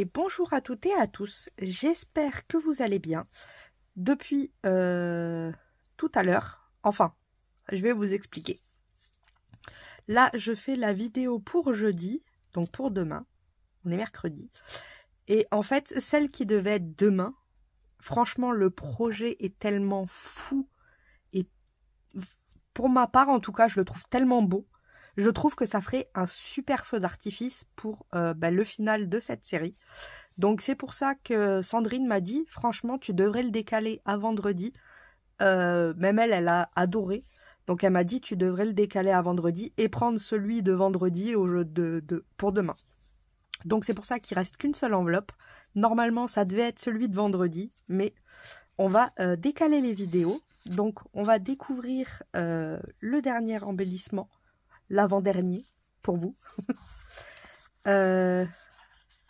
Et bonjour à toutes et à tous, j'espère que vous allez bien. Depuis tout à l'heure, enfin, je vais vous expliquer. Là, je fais la vidéo pour jeudi, donc pour demain, on est mercredi. Et en fait, celle qui devait être demain, franchement, le projet est tellement fou. Et pour ma part, en tout cas, je le trouve tellement beau. Je trouve que ça ferait un super feu d'artifice pour le final de cette série. Donc c'est pour ça que Sandrine m'a dit, franchement, tu devrais le décaler à vendredi. Même elle a adoré. Donc elle m'a dit, tu devrais le décaler à vendredi et prendre celui de vendredi pour demain. Donc c'est pour ça qu'il reste qu'une seule enveloppe. Normalement, ça devait être celui de vendredi, mais on va décaler les vidéos. Donc on va découvrir le dernier embellissement, l'avant-dernier, pour vous.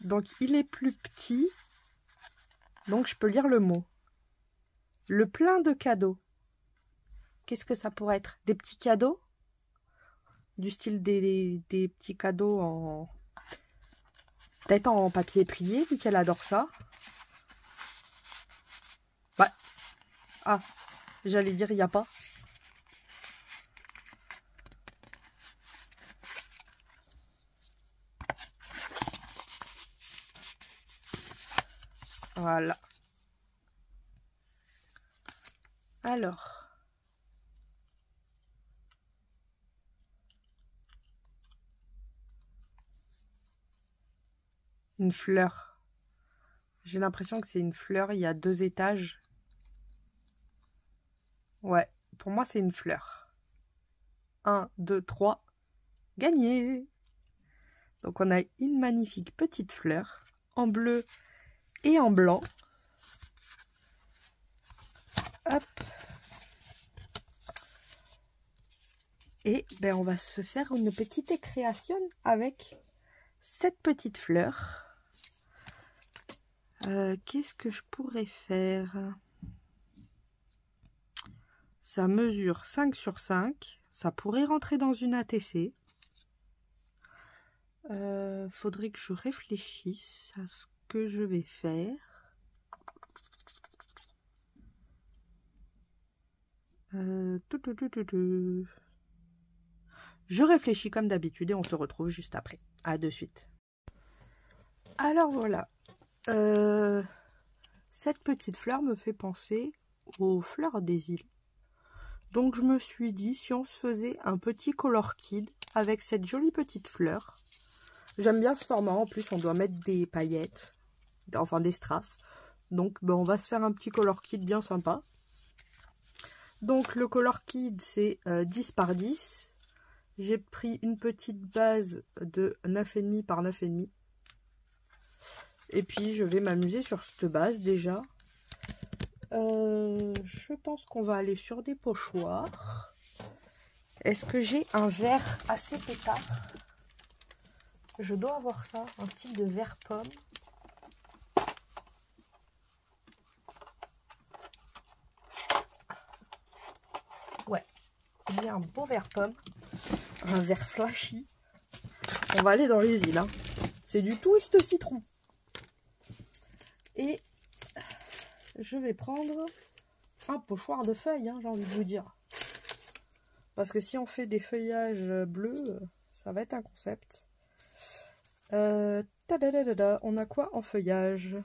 Donc il est plus petit, donc je peux lire le mot. Le plein de cadeaux. Qu'est-ce que ça pourrait être? Des petits cadeaux? Du style des petits cadeaux en... peut-être en papier plié, vu qu'elle adore ça. Ouais. Ah, j'allais dire, il n'y a pas. Voilà. Alors. Une fleur. J'ai l'impression que c'est une fleur, il y a 2 étages. Ouais, pour moi c'est une fleur. 1, 2, 3. Gagné! Donc on a une magnifique petite fleur en bleu et en blanc. Hop. Et ben on va se faire une petite création avec cette petite fleur. Qu'est-ce que je pourrais faire? Ça mesure 5 sur 5. Ça pourrait rentrer dans une ATC. Faudrait que je réfléchisse à ce que je vais faire. Je réfléchis comme d'habitude et on se retrouve juste après. À de suite. Alors voilà. Cette petite fleur me fait penser aux fleurs des îles. Donc je me suis dit, si on se faisait un petit color kid avec cette jolie petite fleur. J'aime bien ce format, en plus on doit mettre des paillettes, enfin des strass. Donc ben, on va se faire un petit color kit bien sympa. Donc le color kit c'est 10 par 10. J'ai pris une petite base de 9,5 par 9,5. Et puis je vais m'amuser sur cette base déjà. Je pense qu'on va aller sur des pochoirs. Est-ce que j'ai un vert assez pétard? Je dois avoir ça, un style de vert pomme. Ouais, j'ai un beau vert pomme. Un vert flashy. On va aller dans les îles. Hein. C'est du twist citron. Et je vais prendre un pochoir de feuilles, hein, j'ai envie de vous dire. Parce que si on fait des feuillages bleus, ça va être un concept. On a quoi en feuillage?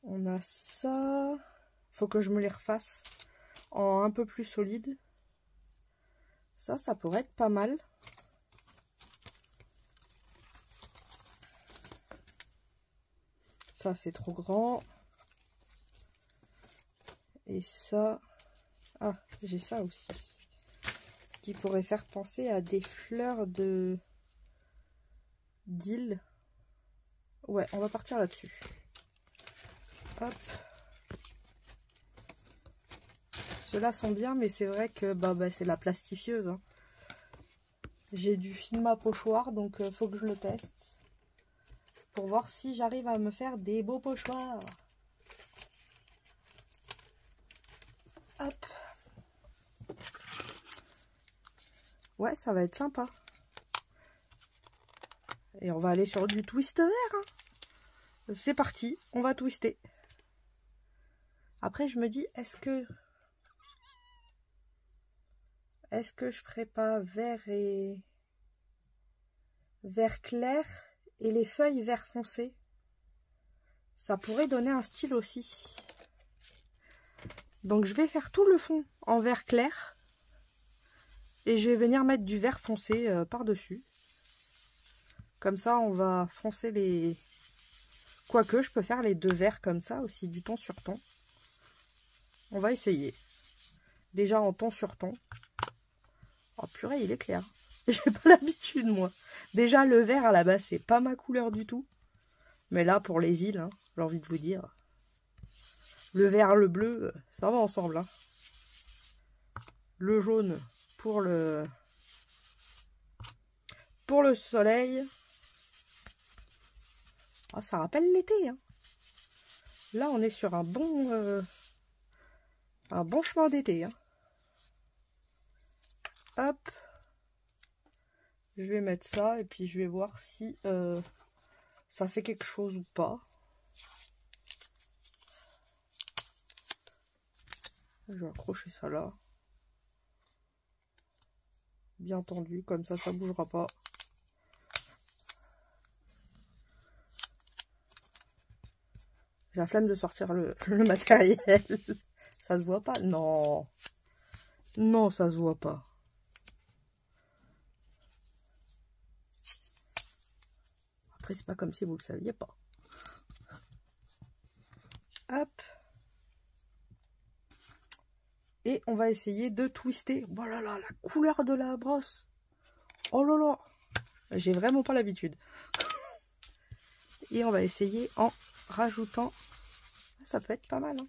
On a ça. Faut que je me les refasse en un peu plus solide. Ça pourrait être pas mal. Ça, c'est trop grand. Et ça... Ah, j'ai ça aussi. Qui pourrait faire penser à des fleurs d'île. Ouais, on va partir là-dessus. Hop. Ceux-là sont bien, mais c'est vrai que c'est la plastifieuse. Hein. J'ai du Filma pochoir, donc faut que je le teste. Pour voir si j'arrive à me faire des beaux pochoirs. Hop. Ouais, ça va être sympa. Et on va aller sur du twist vert. Hein. c'est parti, on va twister. Après, je me dis, est-ce que je ferais pas vert clair et les feuilles vert foncé? Ça pourrait donner un style aussi. Donc je vais faire tout le fond en vert clair. Et je vais venir mettre du vert foncé par-dessus. Comme ça, on va foncer les... Quoique, je peux faire les deux verts comme ça aussi, du ton sur ton. On va essayer. Déjà en ton sur ton. Oh purée, il est clair. J'ai pas l'habitude, moi. Déjà, le vert à la base, c'est pas ma couleur du tout. Mais là, pour les îles, hein, j'ai envie de vous dire. Le vert, le bleu, ça va ensemble. Hein. Le jaune pour le soleil. Ah, ça rappelle l'été. Hein. Là, on est sur un bon chemin d'été. Hein. Hop. Je vais mettre ça et puis je vais voir si ça fait quelque chose ou pas. Je vais accrocher ça là. Bien tendu, comme ça bougera pas. J'ai la flemme de sortir le matériel. Ça se voit pas? Non. Non, ça se voit pas. Après, c'est pas comme si vous le saviez pas. Hop. Et on va essayer de twister. Oh là là, la couleur de la brosse. Oh là là. J'ai vraiment pas l'habitude. Et on va essayer en rajoutant. Ça peut être pas mal. Hein.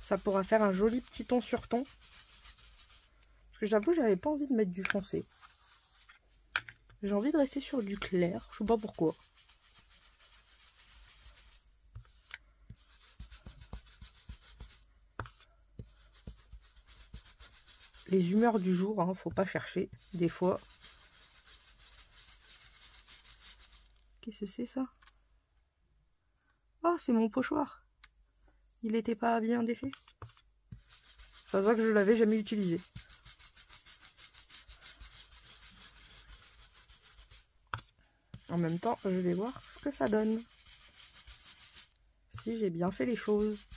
Ça pourra faire un joli petit ton sur ton. Parce que j'avoue, j'avais pas envie de mettre du foncé. J'ai envie de rester sur du clair. Je sais pas pourquoi. Les humeurs du jour, hein, faut pas chercher. Des fois. Qu'est-ce que c'est ça? Ah, c'est mon pochoir. Il n'était pas bien défait. Ça se voit que je l'avais jamais utilisé. En même temps, je vais voir ce que ça donne. Si j'ai bien fait les choses.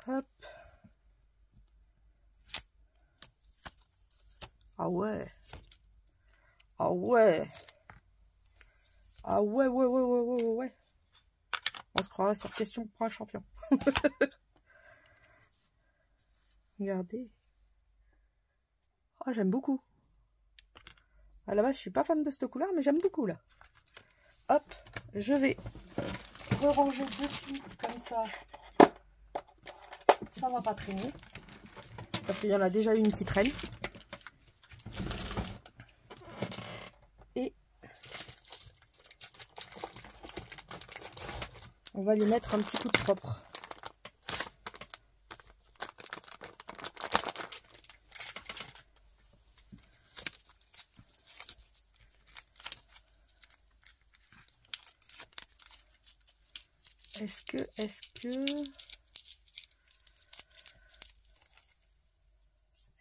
Hop. Ah ouais. Ah ouais. Ah ouais, ouais, ouais, ouais, ouais, ouais. On se croirait sur question pour un champion. Regardez. Oh, j'aime beaucoup. À la base, je suis pas fan de cette couleur, mais j'aime beaucoup, là. Hop, je vais ranger dessus, comme ça. Ça va pas traîner. Parce qu'il y en a déjà une qui traîne. Et on va lui mettre un petit coup de propre.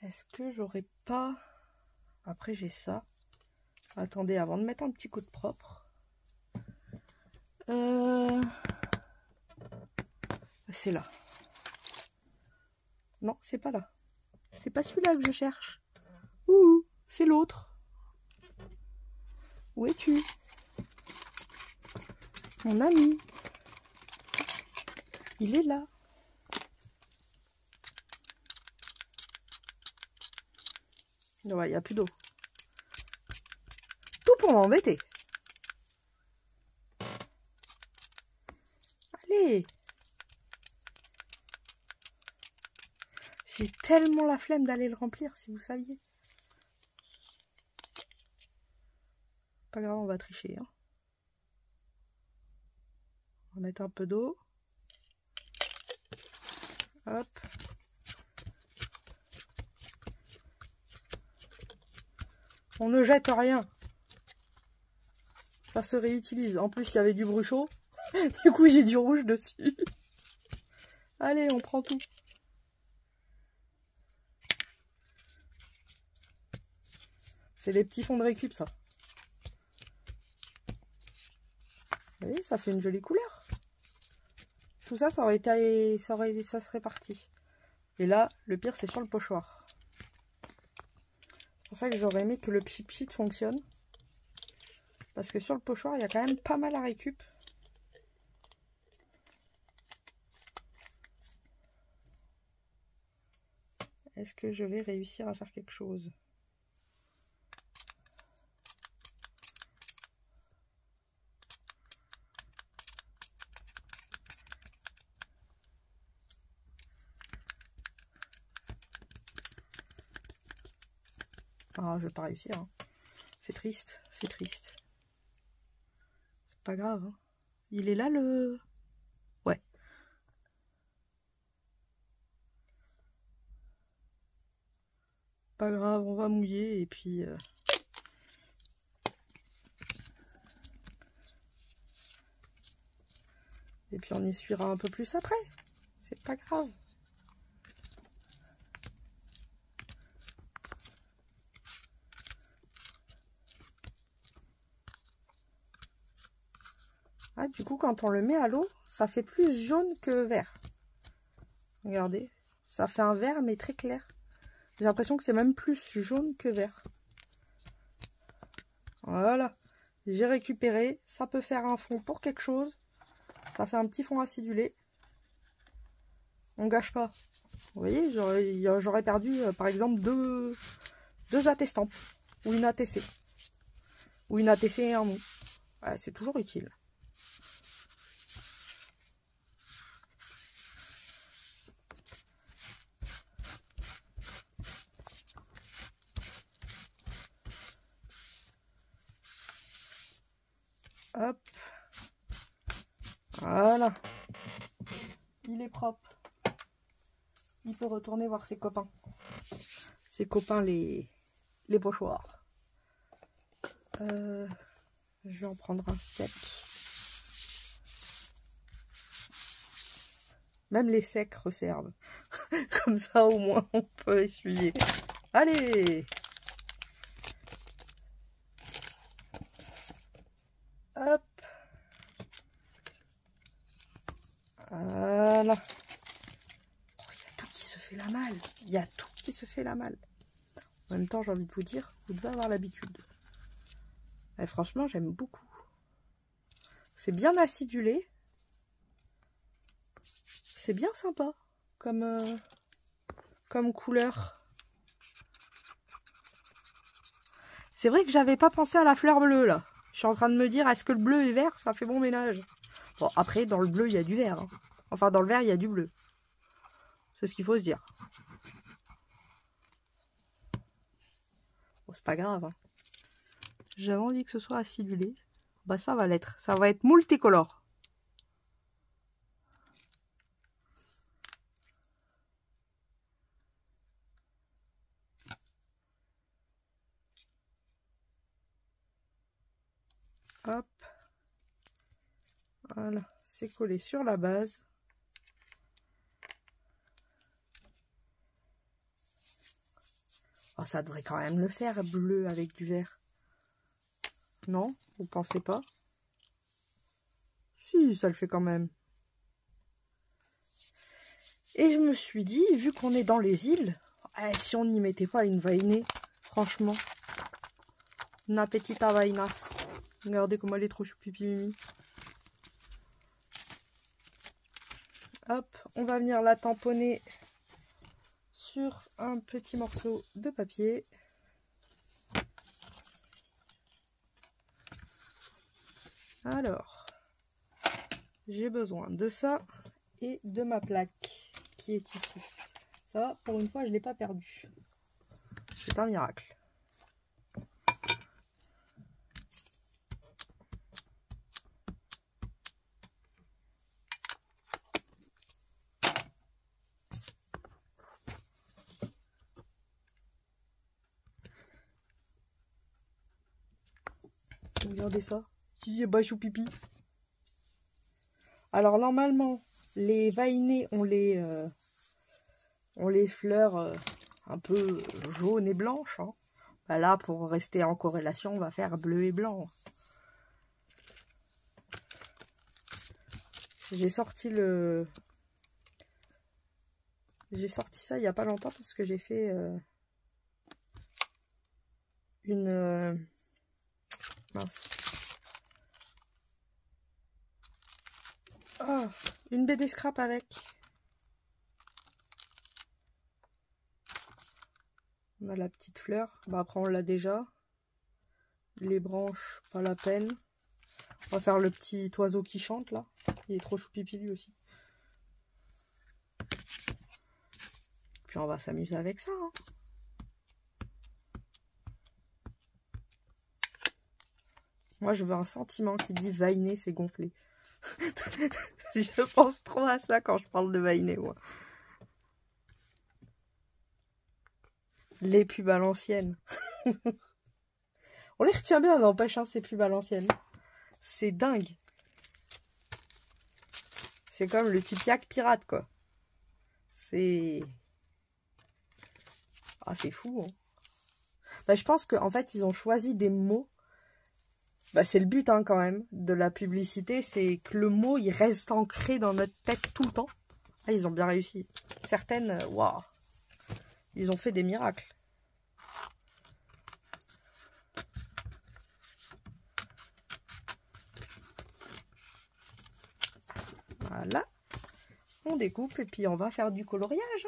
Est-ce que j'aurais pas... Après j'ai ça. Attendez, avant de mettre un petit coup de propre. C'est là. Non, c'est pas là. C'est pas celui-là que je cherche. Ouh, c'est l'autre. Où es-tu? Mon ami. Il est là. Ouais, il n'y a plus d'eau. Tout pour m'embêter. Allez. J'ai tellement la flemme d'aller le remplir, si vous saviez. Pas grave, on va tricher. Hein. On va mettre un peu d'eau. Hop. On ne jette rien. Ça se réutilise. En plus, il y avait du bruchot. Du coup, j'ai du rouge dessus. Allez, on prend tout. C'est les petits fonds de récup, ça. Vous voyez, ça fait une jolie couleur. Tout ça, ça aurait été, ça serait parti. Et là, le pire, c'est sur le pochoir. C'est pour ça que j'aurais aimé que le pchit-pchit fonctionne. Parce que sur le pochoir, il y a quand même pas mal à récup. Est-ce que je vais réussir à faire quelque chose? Ah, je vais pas réussir. Hein. C'est triste, c'est triste. C'est pas grave. Hein. Il est là le... Ouais. Pas grave, on va mouiller et puis... Et puis on essuiera un peu plus après. C'est pas grave. Ah, du coup, quand on le met à l'eau, ça fait plus jaune que vert. Regardez, ça fait un vert mais très clair. J'ai l'impression que c'est même plus jaune que vert. Voilà, j'ai récupéré. Ça peut faire un fond pour quelque chose. Ça fait un petit fond acidulé. On gâche pas. Vous voyez, j'aurais perdu par exemple deux attestants. Ou une ATC. Ou une ATC et un mou. Ouais, c'est toujours utile. Hop. Voilà. Il est propre. Il peut retourner voir ses copains. Ses copains les pochoirs. Je vais en prendre un sec. Même les secs resservent. Comme ça au moins on peut essuyer. Allez! Hop! Voilà. Oh, il y a tout qui se fait la malle. Il y a tout qui se fait la malle. En même temps, j'ai envie de vous dire, vous devez avoir l'habitude. Et franchement, j'aime beaucoup. C'est bien acidulé. C'est bien sympa comme couleur. C'est vrai que j'avais pas pensé à la fleur bleue là. Je suis en train de me dire, est-ce que le bleu et vert, ça fait bon ménage? Bon, après, dans le bleu, il y a du vert. Hein. Enfin, dans le vert, il y a du bleu. C'est ce qu'il faut se dire. Bon, c'est pas grave. Hein. J'avais envie que ce soit acidulé. Bah, ça va l'être. Ça va être multicolore. Hop. Voilà. C'est collé sur la base. Oh, ça devrait quand même le faire, bleu avec du vert. Non? Vous pensez pas? Si, ça le fait quand même. Et je me suis dit, vu qu'on est dans les îles, si on n'y mettait pas une vainée, franchement, una petita vainas. Regardez comment elle est trop choupipi mimi. Hop, on va venir la tamponner sur un petit morceau de papier. Alors, j'ai besoin de ça et de ma plaque qui est ici. Ça va, pour une fois, je ne l'ai pas perdue. C'est un miracle. Regardez ça. Bah, chou pipi. Alors, normalement, les vainés ont les fleurs un peu jaunes et blanches. Hein. Bah là, pour rester en corrélation, on va faire bleu et blanc. J'ai sorti ça il n'y a pas longtemps parce que j'ai fait une BD scrap avec. On a la petite fleur. Bah après on l'a déjà. Les branches, pas la peine. On va faire le petit oiseau qui chante là. Il est trop choupipi lui aussi. Puis on va s'amuser avec ça. Hein. Moi je veux un sentiment qui dit vainer, c'est gonflé. Je pense trop à ça quand je parle de vainer, moi. Les pubs à l'ancienne. On les retient bien, n'empêche, hein, ces pubs à l'ancienne. C'est dingue. C'est comme le Tipiak pirate, quoi. C'est... Ah, c'est fou, hein. Bah, je pense qu'en fait, ils ont choisi des mots. Bah, c'est le but, hein, quand même, de la publicité. C'est que le mot, il reste ancré dans notre tête tout le temps. Ah, ils ont bien réussi. Certaines, waouh. Ils ont fait des miracles. Voilà. On découpe et puis on va faire du coloriage.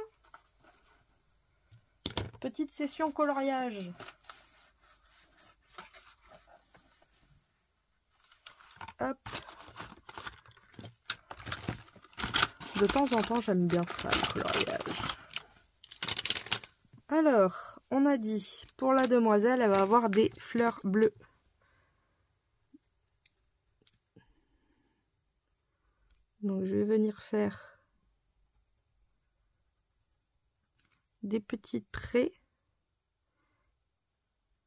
Petite session coloriage. Hop. De temps en temps, j'aime bien ça, le coloriage. Alors, on a dit, pour la demoiselle, elle va avoir des fleurs bleues. Donc, je vais venir faire des petits traits.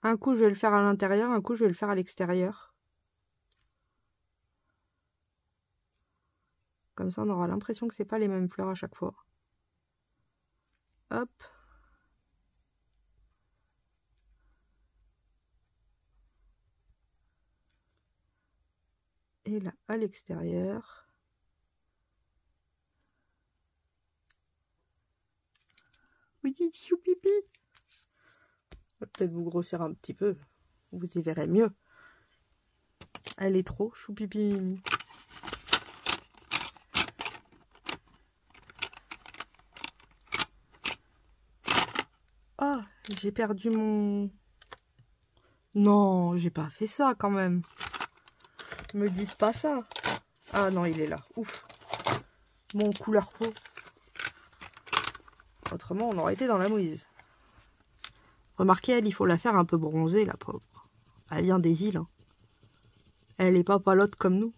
Un coup, je vais le faire à l'intérieur, un coup, je vais le faire à l'extérieur. Comme ça, on aura l'impression que c'est pas les mêmes fleurs à chaque fois. Hop. Et là, à l'extérieur. Oui, choupipi. Je vais peut-être vous grossir un petit peu. Vous y verrez mieux. Elle est trop choupipi. Ah, j'ai perdu mon... Non, j'ai pas fait ça quand même. Me dites pas ça. Ah non, il est là. Ouf. Mon couleur peau. Autrement, on aurait été dans la mouise. Remarquez, elle, il faut la faire un peu bronzée, la pauvre. Elle vient des îles. Hein. Elle est pas palote comme nous.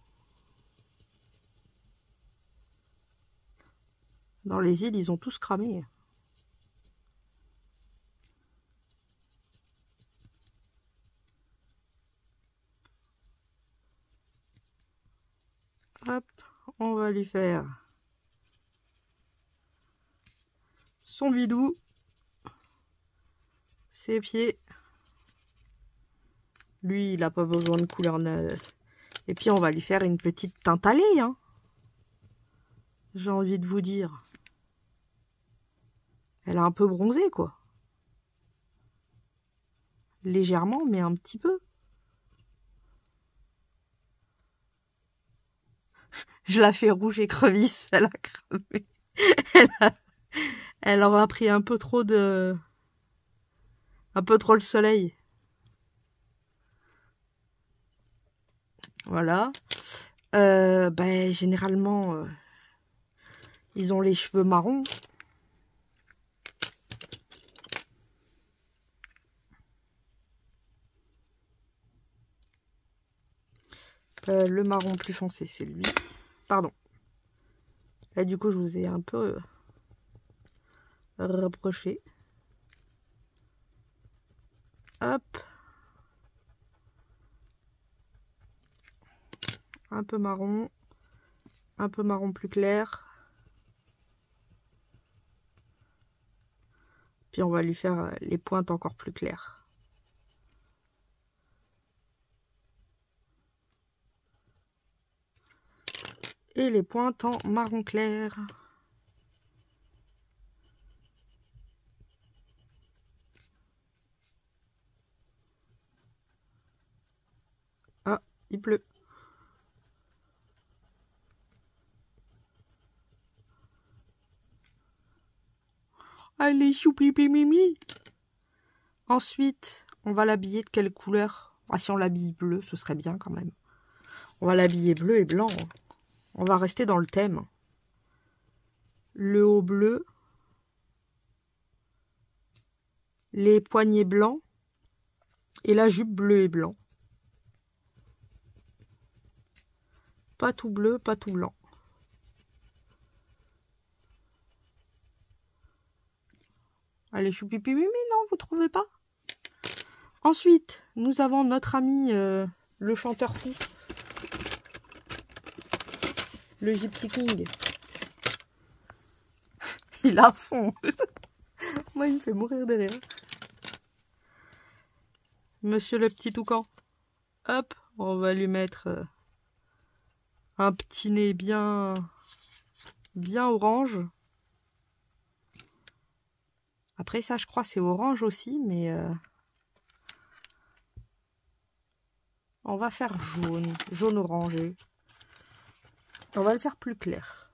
Dans les îles, ils ont tous cramé. Hop, on va lui faire son bidou, ses pieds. Lui, il n'a pas besoin de couleur neuve. Et puis, on va lui faire une petite teinte allée. Hein. J'ai envie de vous dire. Elle a un peu bronzé, quoi. Légèrement, mais un petit peu. Je la fais rouge écrevisse, elle a cramé. Elle aura pris un peu trop le soleil. Voilà. Ben, généralement, ils ont les cheveux marrons. Le marron plus foncé, c'est lui. Pardon. Là, du coup, je vous ai un peu rapproché. Hop. un peu marron plus clair. Puis on va lui faire les pointes encore plus claires. Et les pointes en marron clair. Ah, il pleut. Allez, choupipi mimi. Ensuite, on va l'habiller de quelle couleur? Ah, si on l'habille bleu, ce serait bien quand même. On va l'habiller bleu et blanc. On va rester dans le thème. Le haut bleu. Les poignets blancs. Et la jupe bleu et blanc. Pas tout bleu, pas tout blanc. Allez, choupipi mimi, non, vous trouvez pas? Ensuite, nous avons notre ami le chanteur fou. Le Gypsy King. Il a à fond. Moi, il me fait mourir de rire. Monsieur le petit toucan. Hop, on va lui mettre un petit nez bien orange. Après ça, je crois c'est orange aussi, mais on va faire jaune orangé. On va le faire plus clair.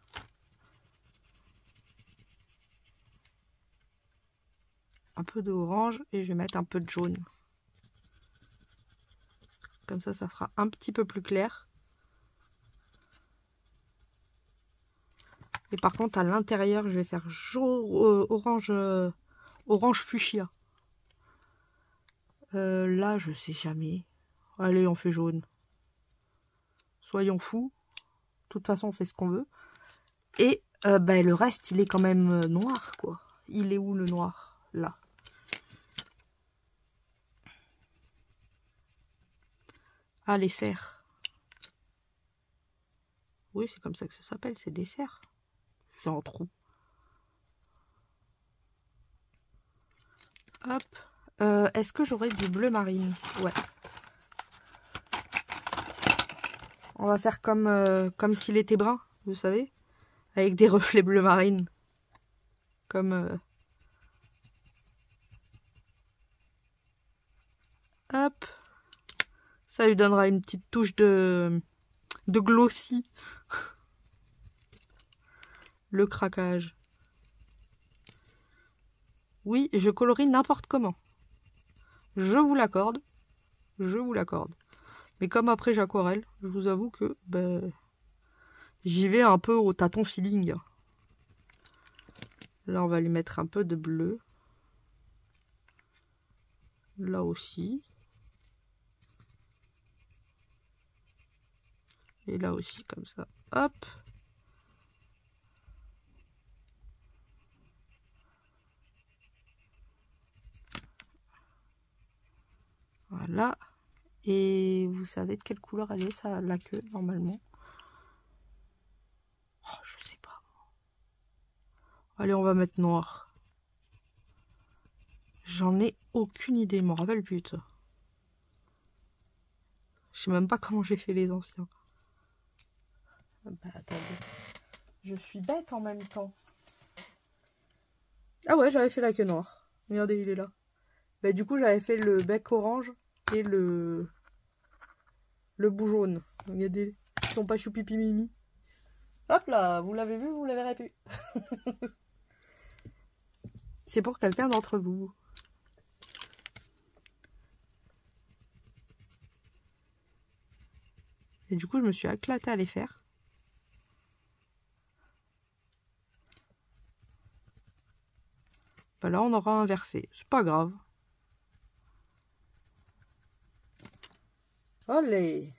Un peu d'orange et je vais mettre un peu de jaune. Comme ça fera un petit peu plus clair. Et par contre, à l'intérieur, je vais faire orange fuchsia. Là, je sais jamais. Allez, on fait jaune. Soyons fous. De toute façon, on fait ce qu'on veut. Et le reste, il est quand même noir, quoi. Il est où le noir? Là. Ah, les cerfs. Oui, c'est comme ça que ça s'appelle, c'est des cerfs. C'est en trou. Hop. Est-ce que j'aurai du bleu marine? Ouais. On va faire comme s'il était brun, vous savez, avec des reflets bleu marine. Comme... Hop. Ça lui donnera une petite touche de glossy. Le craquage. Oui, je colorie n'importe comment. Je vous l'accorde. Je vous l'accorde. Mais comme après j'aquarelle, je vous avoue que j'y vais un peu au tâton feeling. Là, on va lui mettre un peu de bleu. Là aussi. Et là aussi, comme ça. Hop. Voilà. Et vous savez de quelle couleur elle est, ça, la queue, normalement? Oh, je sais pas. Allez, on va mettre noir. J'en ai aucune idée, je m'en rappelle plus de ça. Je sais même pas comment j'ai fait les anciens. Bah, attendez. Je suis bête en même temps. Ah ouais, j'avais fait la queue noire. Regardez, il est là. Bah, du coup, j'avais fait le bec orange et le bout jaune. Regardez, ils sont pas choupipi mimi. Hop là, vous l'avez vu, vous la verrez plus. C'est pour quelqu'un d'entre vous. Et du coup, je me suis éclatée à les faire. Bah là, on aura inversé. C'est pas grave. Allez.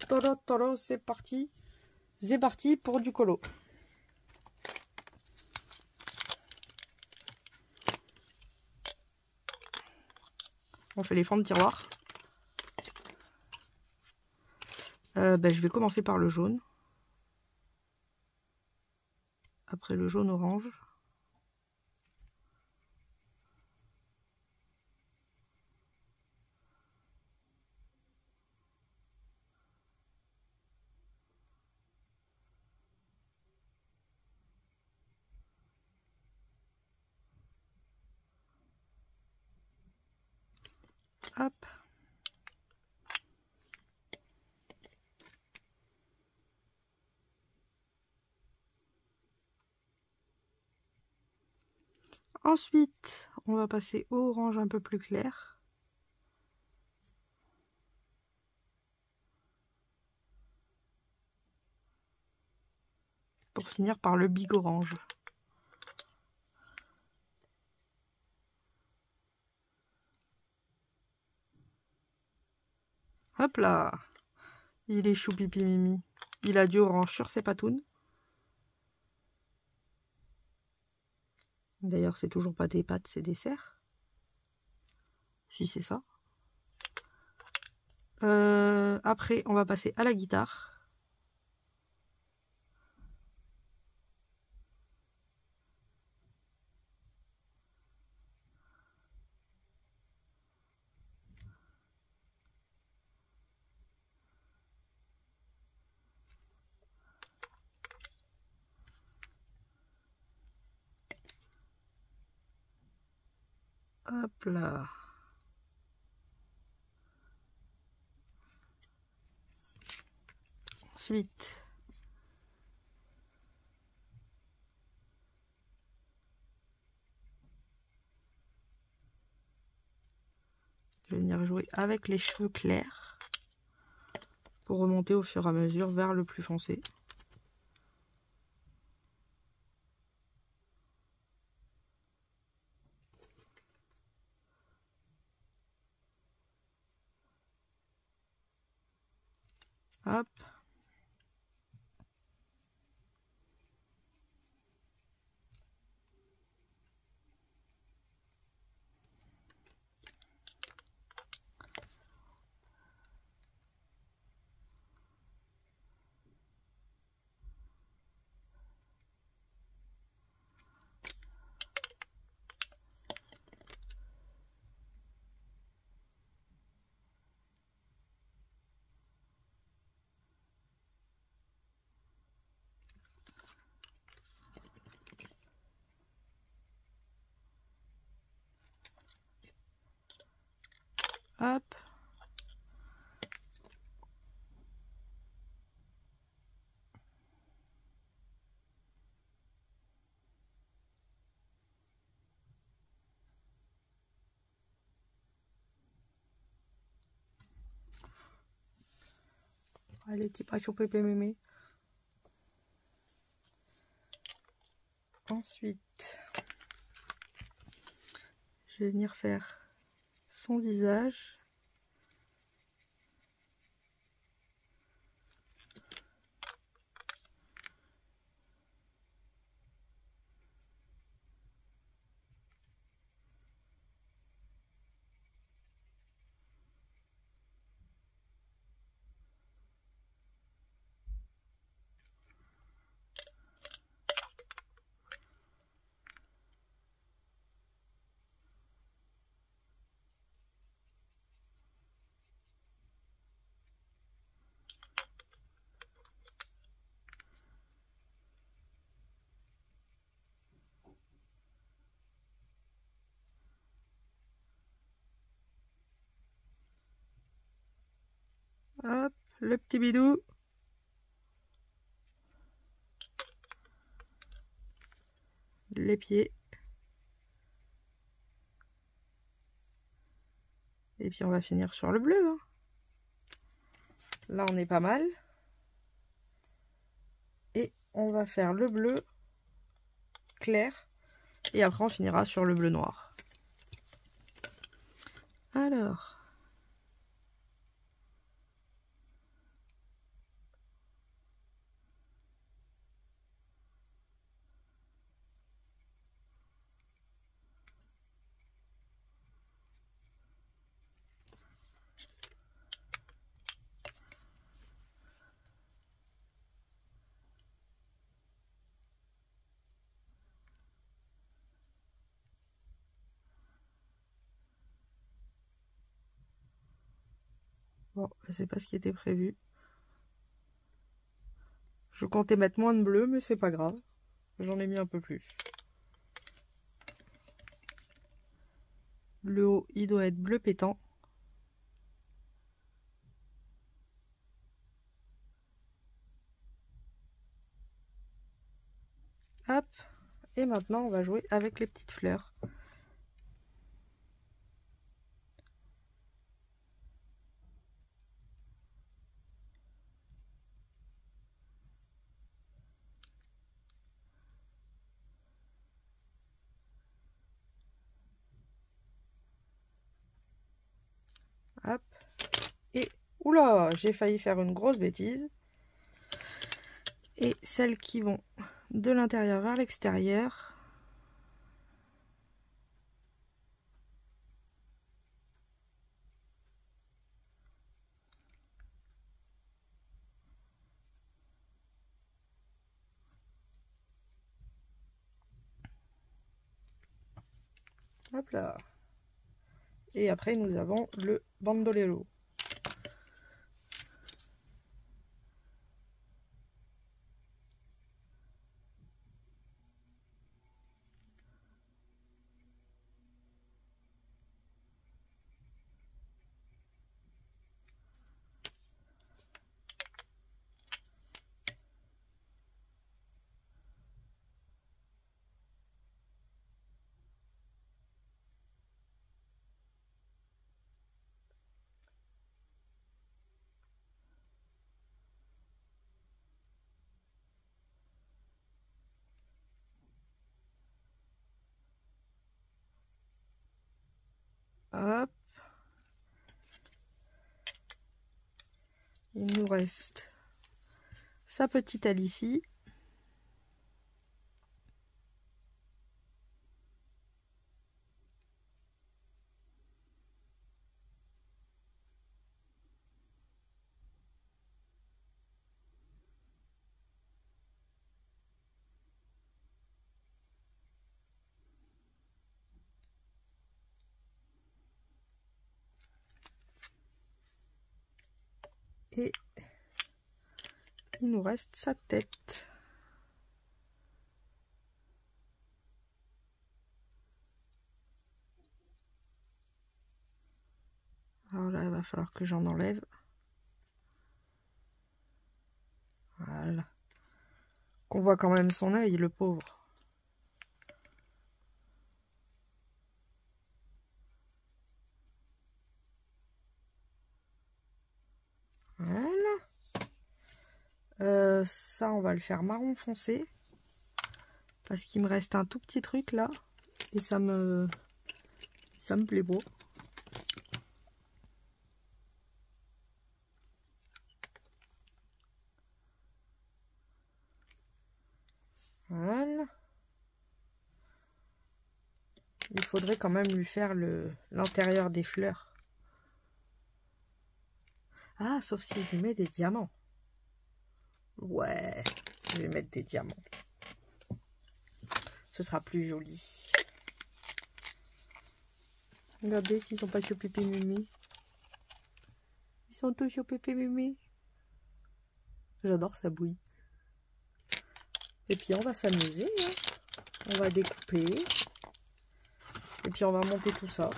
Toro, toro, c'est parti. C'est parti pour du colo. On fait les fonds de tiroir. Je vais commencer par le jaune. Après le jaune orange. Hop. Ensuite, on va passer au orange un peu plus clair. Pour finir par le big orange. Hop là! Il est chou pipi mimi. Il a du orange sur ses patounes. D'ailleurs, c'est toujours pas des pâtes, c'est des cerfs. Si c'est ça. Après, on va passer à la guitare. Hop là. Ensuite, je vais venir jouer avec les cheveux clairs pour remonter au fur et à mesure vers le plus foncé. Hop. Hop. Allez, petit pas sur pépé mémé. Ensuite, je vais venir faire son visage. Hop, le petit bidou. Les pieds. Et puis on va finir sur le bleu. Hein. Là on est pas mal. Et on va faire le bleu clair. Et après on finira sur le bleu noir. Alors. Bon, c'est pas ce qui était prévu. Je comptais mettre moins de bleu, mais c'est pas grave. J'en ai mis un peu plus. Le haut, il doit être bleu pétant. Hop. Et maintenant, on va jouer avec les petites fleurs. Hop. Et, oula, j'ai failli faire une grosse bêtise. Et celles qui vont de l'intérieur vers l'extérieur. Hop là. Et après, nous avons le bandolero. Hop. Il nous reste sa petite aile ici. Et il nous reste sa tête. Alors là, il va falloir que j'en enlève. Voilà. Qu'on voit quand même son œil, le pauvre. Voilà. Ça, on va le faire marron foncé. Parce qu'il me reste un tout petit truc là. Et ça me plaît beau. Voilà. Il faudrait quand même lui faire l'intérieur des fleurs. Ah, sauf si je lui mets des diamants. Ouais, je vais mettre des diamants. Ce sera plus joli. Regardez s'ils sont pas sur Pépé Mimi. Ils sont tous sur Pépé Mimi. J'adore ça bouille. Et puis on va s'amuser. Hein. On va découper. Et puis on va monter tout ça.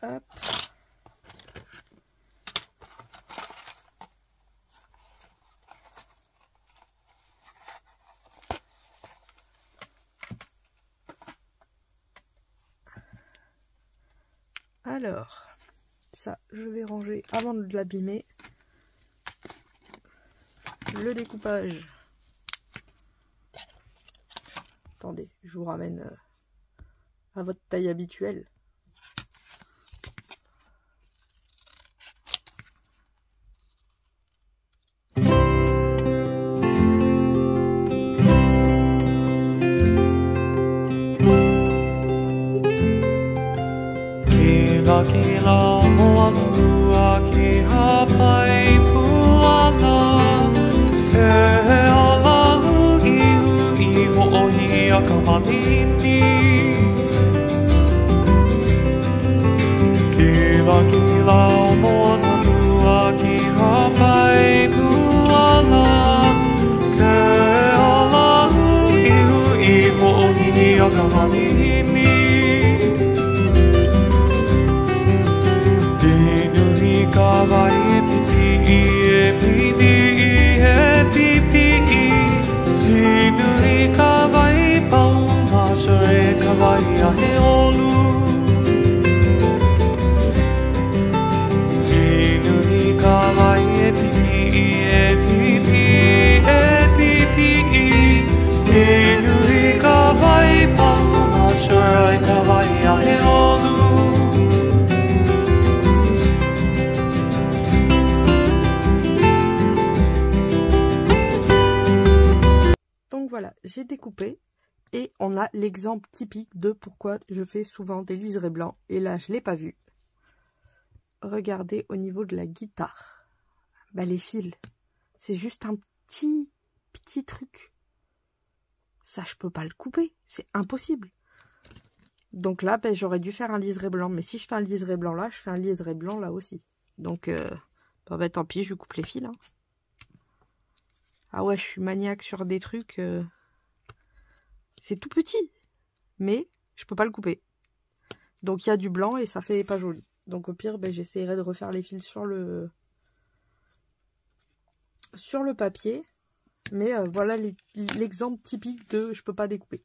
Hop. Alors, ça, je vais ranger avant de l'abîmer. Le découpage. Attendez, je vous ramène à votre taille habituelle. j'ai découpé. Et on a l'exemple typique de pourquoi je fais souvent des liserés blancs. Et là, je ne l'ai pas vu. Regardez au niveau de la guitare. Bah, les fils, c'est juste un petit truc. Ça, je peux pas le couper. C'est impossible. Donc là, bah, j'aurais dû faire un liseré blanc. Mais si je fais un liseré blanc là, je fais un liseré blanc là aussi. Donc, bah, tant pis, je coupe les fils. Hein. Ah ouais, je suis maniaque sur des trucs. C'est tout petit. Mais je peux pas le couper. Donc il y a du blanc et ça fait pas joli. Donc au pire, ben, j'essaierai de refaire les fils sur le papier. Mais voilà l'exemple typique de je peux pas découper.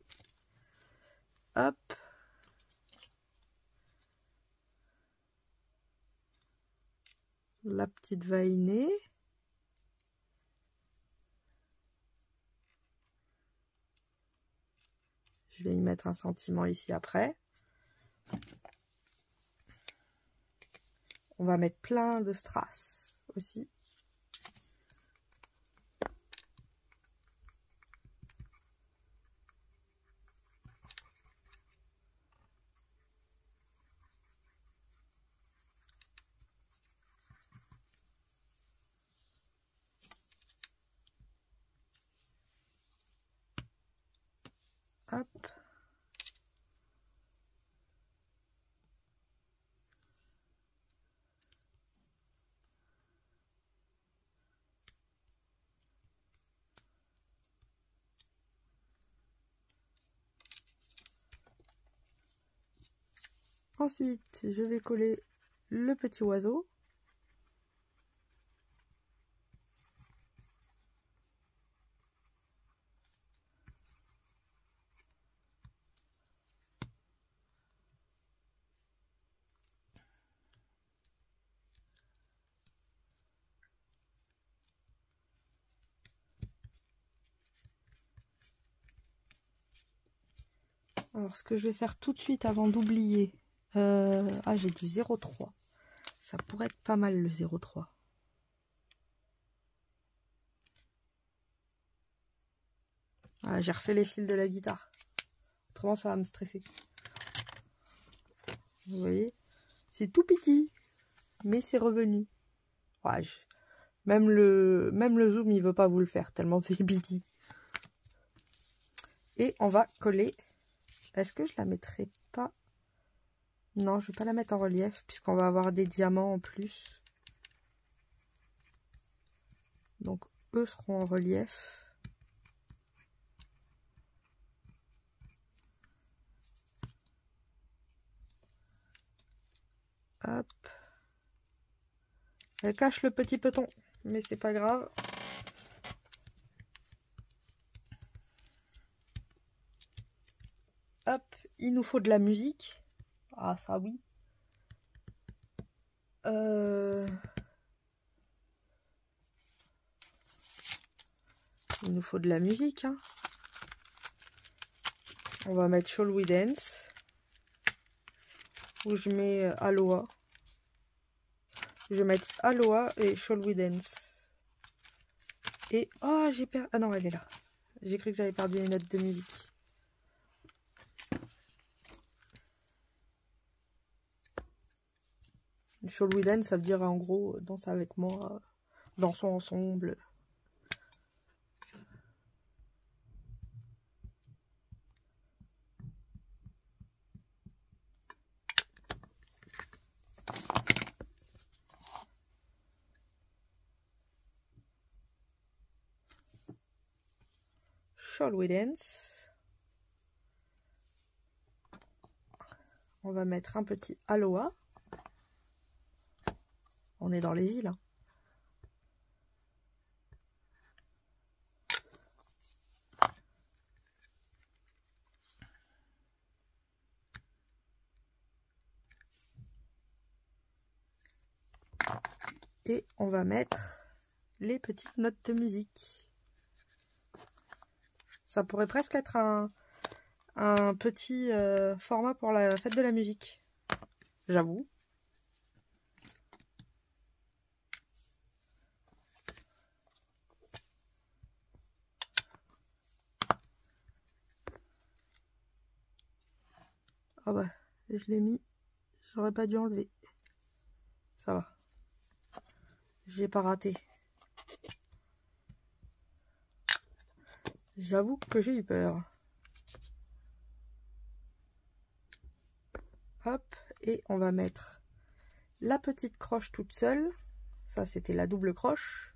Hop. La petite vainée. Je vais y mettre un sentiment ici après. On va mettre plein de strass aussi. Hop. Ensuite, je vais coller le petit oiseau. Alors, ce que je vais faire tout de suite avant d'oublier, ah, j'ai du 0,3. Ça pourrait être pas mal le 0,3. Ah, j'ai refait les fils de la guitare. Autrement, ça va me stresser. Vous voyez, c'est tout petit, mais c'est revenu. Ouais, même le zoom, il veut pas vous le faire, tellement c'est petit. Et on va coller. Est-ce que je la mettrai pas? Non, je vais pas la mettre en relief, puisqu'on va avoir des diamants en plus. Donc, eux seront en relief. Hop. Elle cache le petit peton, mais c'est pas grave. Hop, il nous faut de la musique. Ah, ça oui. Il nous faut de la musique. Hein. On va mettre Shall We Dance. Où je mets Aloha. Je vais mettre Aloha et Shall We Dance. Et... Oh, j'ai perdu... Ah non, elle est là. J'ai cru que j'avais perdu les notes de musique. Shall We Dance, ça veut dire en gros, danse avec moi, dansons ensemble. Shall We Dance. On va mettre un petit Aloha. On est dans les îles. Hein. Et on va mettre les petites notes de musique. Ça pourrait presque être un petit format pour la fête de la musique. J'avoue. Ah bah, je l'ai mis. J'aurais pas dû enlever. Ça va. J'ai pas raté. J'avoue que j'ai eu peur. Hop, et on va mettre la petite croche toute seule. Ça, c'était la double croche.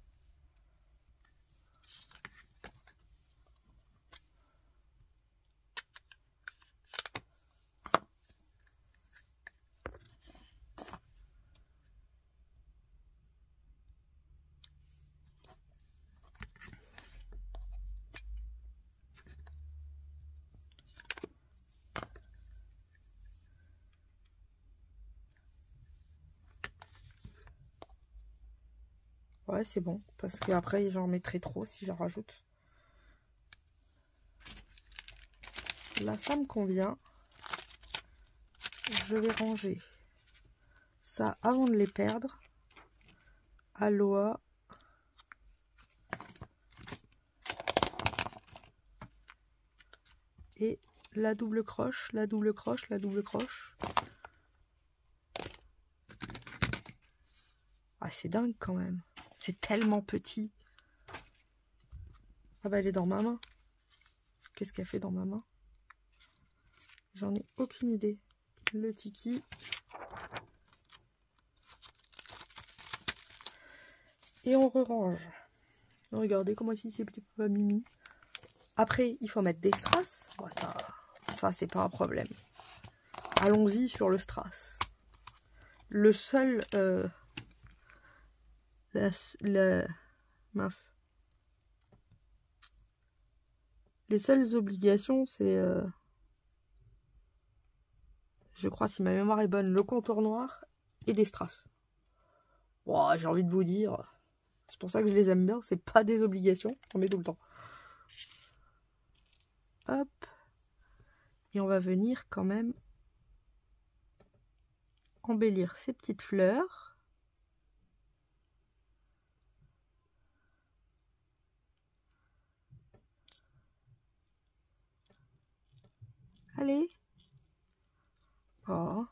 Ouais, c'est bon, parce qu'après, j'en mettrai trop si j'en rajoute. Là, ça me convient. Je vais ranger ça avant de les perdre. Aloha. Et la double croche, la double croche, la double croche. Ah, c'est dingue quand même. C'est tellement petit. Ah bah, elle est dans ma main. Qu'est-ce qu'elle fait dans ma main? J'en ai aucune idée. Le tiki. Et on re-range. Regardez comment ici c'est petit peu mimi. Après, il faut mettre des strass. Bon, ça c'est pas un problème. Allons-y sur le strass. Le seul... mince. Les seules obligations, c'est... je crois, si ma mémoire est bonne, le contour noir et des strass. Oh, j'ai envie de vous dire... C'est pour ça que je les aime bien. C'est pas des obligations. On met tout le temps. Hop. Et on va venir quand même embellir ces petites fleurs. Allez. Oh.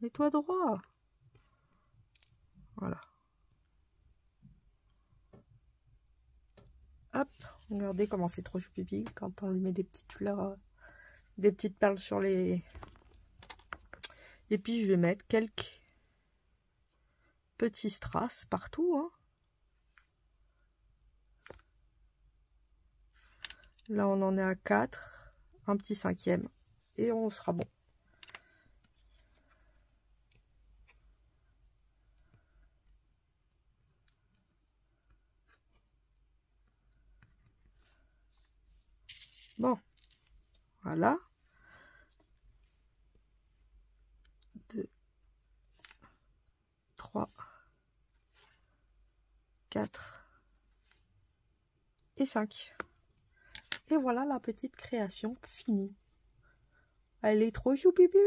Mets-toi droit. Voilà. Hop. Regardez comment c'est trop choupipi quand on lui met des petites fleurs, des petites perles sur les... Et puis je vais mettre quelques petits strass partout. Hein. Là on en est à 4. Un petit 5e. Et on sera bon. Bon, voilà. 2, 3, 4 et 5. Et voilà la petite création finie. Elle est trop choupipi.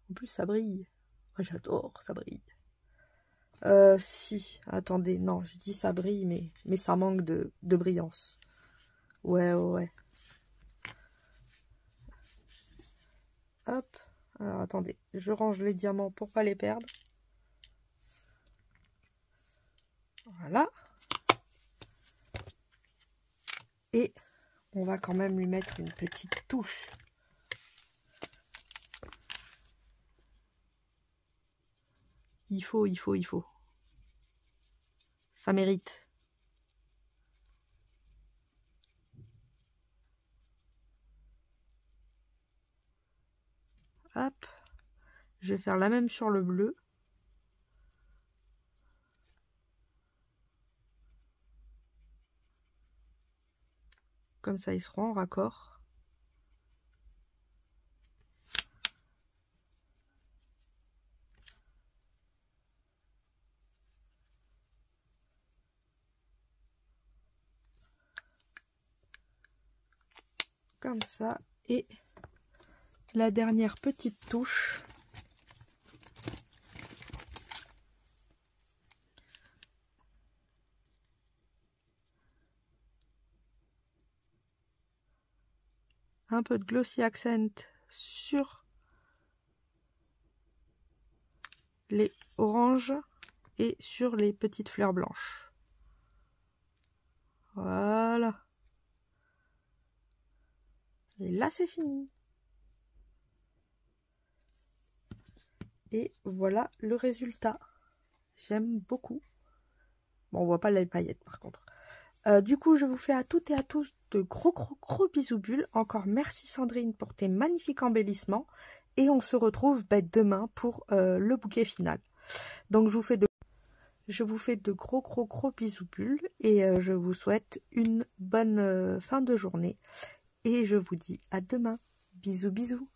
En plus, ça brille. Oh, j'adore, ça brille. Si, attendez, non, je dis ça brille, mais ça manque de brillance. Ouais, ouais. Hop, alors attendez, je range les diamants pour pas les perdre. Voilà. Et on va quand même lui mettre une petite touche. Il faut. Ça mérite. Hop. Je vais faire la même sur le bleu. Comme ça, ils seront en raccord. Comme ça. Et la dernière petite touche. un peu de glossy accent sur les oranges et sur les petites fleurs blanches. Voilà. Et là, c'est fini. Et voilà le résultat. J'aime beaucoup. Bon, on voit pas les paillettes par contre. Du coup, je vous fais à toutes et à tous de gros bisous bulles. Encore merci Sandrine pour tes magnifiques embellissements. Et on se retrouve demain pour le bouquet final. Donc, je vous fais de gros bisous bulles. Et je vous souhaite une bonne fin de journée. Et je vous dis à demain. Bisous.